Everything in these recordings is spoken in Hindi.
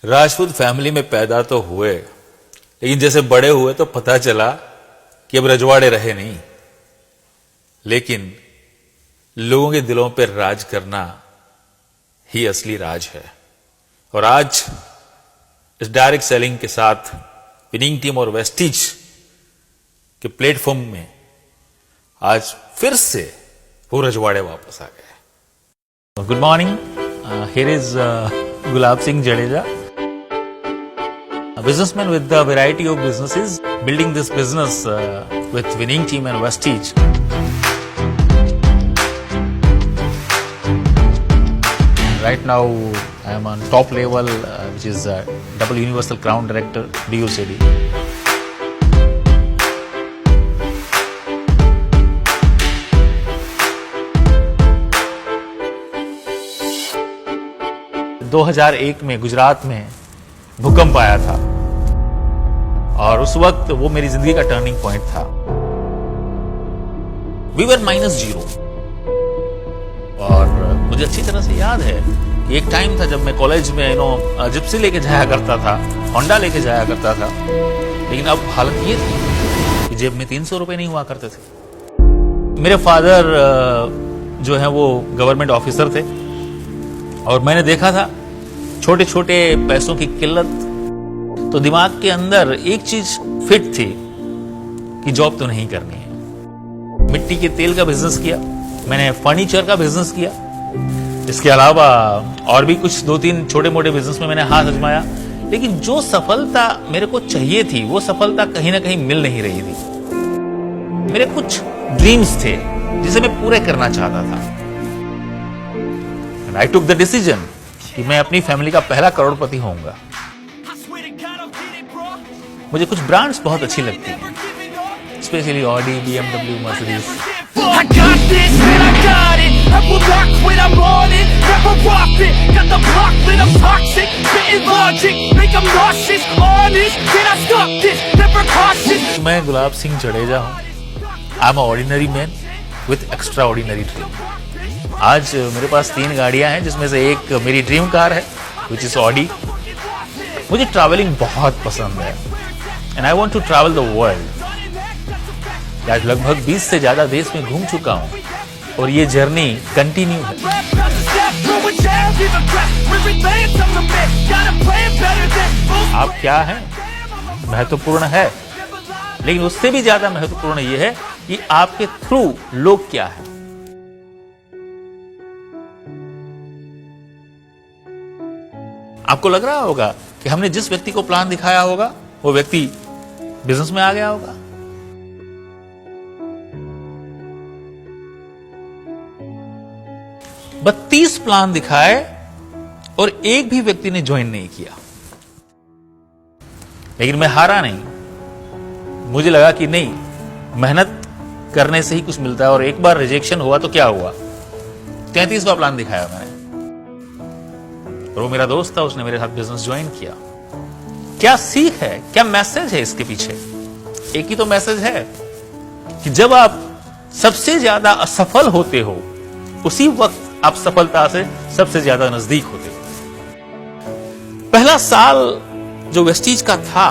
राजपूत फैमिली में पैदा तो हुए, लेकिन जैसे बड़े हुए तो पता चला कि अब रजवाड़े रहे नहीं, लेकिन लोगों के दिलों पर राज करना ही असली राज है। और आज इस डायरेक्ट सेलिंग के साथ विनिंग टीम और वेस्टीज के प्लेटफॉर्म में आज फिर से वो रजवाड़े वापस आ गए। Good morning, here is Gulab Singh Jadeja, a businessman with a variety of businesses, building this business with winning team and Vestige. Right now I am on top level, which is double universal crown director, DUCD. – 2001 में गुजरात में भूकंप आया था और उस वक्त वो मेरी जिंदगी का टर्निंग पॉइंट था। वी वर -0 और मुझे अच्छी तरह से याद है कि एक टाइम था जब मैं कॉलेज में जिप्सी लेके जाया करता था, होंडा लेके जाया करता था, लेकिन अब हालत ये थी कि जेब में 300 रुपए नहीं हुआ करते थे। मेरे फादर जो है वो गवर्नमेंट ऑफिसर थे और मैंने देखा था छोटे छोटे पैसों की किल्लत, तो दिमाग के अंदर एक चीज फिट थी कि जॉब तो नहीं करनी है। मिट्टी के तेल का बिजनेस किया, मैंने फर्नीचर का बिजनेस किया, इसके अलावा और भी कुछ 2-3 छोटे मोटे बिजनेस में मैंने हाथ आजमाया, लेकिन जो सफलता मेरे को चाहिए थी वो सफलता कहीं ना कहीं मिल नहीं रही थी। मेरे कुछ ड्रीम्स थे जिसे मैं पूरे करना चाहता था। आई टुक द डिसीजन कि मैं अपनी फैमिली का पहला करोड़पति होऊंगा। मुझे कुछ ब्रांड्स बहुत अच्छी लगती हैं, स्पेशली ऑडी, BMW, मर्सिडीज। मैं गुलाब सिंह जडेजा हूँ। I am ordinary man with extra ordinary dream. आज मेरे पास 3 गाड़ियां हैं, जिसमें से एक मेरी ड्रीम कार है, विच इज ऑडी। मुझे ट्रैवलिंग बहुत पसंद है and I want to travel the world. आज लगभग 20 से ज्यादा देश में घूम चुका हूं और ये जर्नी कंटिन्यू है। आप क्या हैं महत्वपूर्ण है, लेकिन उससे भी ज्यादा महत्वपूर्ण ये है कि आपके थ्रू लोग क्या है। आपको लग रहा होगा कि हमने जिस व्यक्ति को प्लान दिखाया होगा वो व्यक्ति बिजनेस में आ गया होगा। बत्तीस प्लान दिखाए और एक भी व्यक्ति ने ज्वाइन नहीं किया, लेकिन मैं हारा नहीं। मुझे लगा कि नहीं, मेहनत करने से ही कुछ मिलता है, और एक बार रिजेक्शन हुआ तो क्या हुआ, 33वां प्लान दिखाया मैंने, और वो मेरा दोस्त था, उसने मेरे साथ बिजनेस ज्वाइन किया। क्या सीख है, क्या मैसेज है इसके पीछे? एक ही तो मैसेज है कि जब आप सबसे ज्यादा असफल होते हो, उसी वक्त आप सफलता से सबसे ज्यादा नजदीक होते हो। पहला साल जो वेस्टीज का था,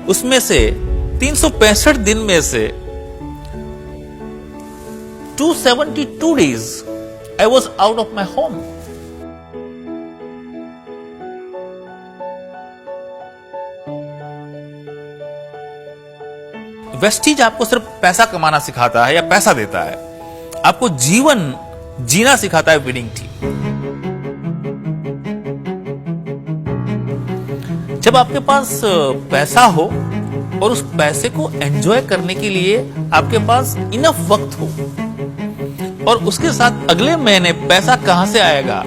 उसमें से 365 दिन में से 272 days I was out of my home. Vestige आपको सिर्फ पैसा कमाना सिखाता है या पैसा देता है, आपको जीवन जीना सिखाता है विनिंग टीम। जब आपके पास पैसा हो और उस पैसे को एंजॉय करने के लिए आपके पास इनफ वक्त हो, और उसके साथ अगले महीने पैसा कहां से आएगा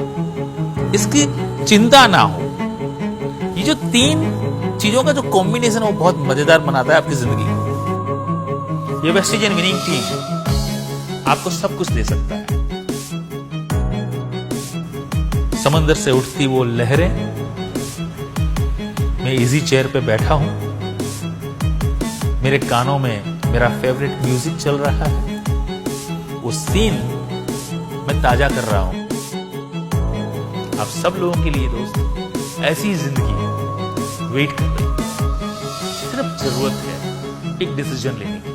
इसकी चिंता ना हो, ये जो 3 चीजों का जो कॉम्बिनेशन है वो बहुत मजेदार बनाता है आपकी जिंदगी को। ये वेस्टीज एंड विनिंग टीम आपको सब कुछ दे सकता है। समंदर से उठती वो लहरें, मैं इजी चेयर पे बैठा हूं, मेरे कानों में मेरा फेवरेट म्यूजिक चल रहा है, वो सीन मैं ताजा कर रहा हूं आप सब लोगों के लिए दोस्त। ऐसी जिंदगी वेट कर रही है। सिर्फ जरूरत है एक डिसीजन लेने की।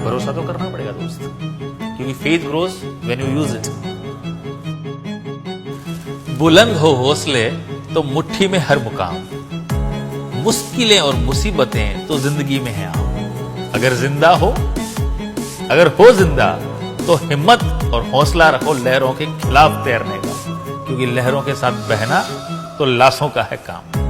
भरोसा तो करना पड़ेगा दोस्त, क्योंकि faith grows when you use it. बुलंद हो हौसले तो मुट्ठी में हर मुकाम, मुश्किलें और मुसीबतें तो जिंदगी में है आम। अगर जिंदा हो, अगर हो जिंदा, तो हिम्मत और हौसला रखो लहरों के खिलाफ तैरने का, क्योंकि लहरों के साथ बहना तो लाशों का है काम।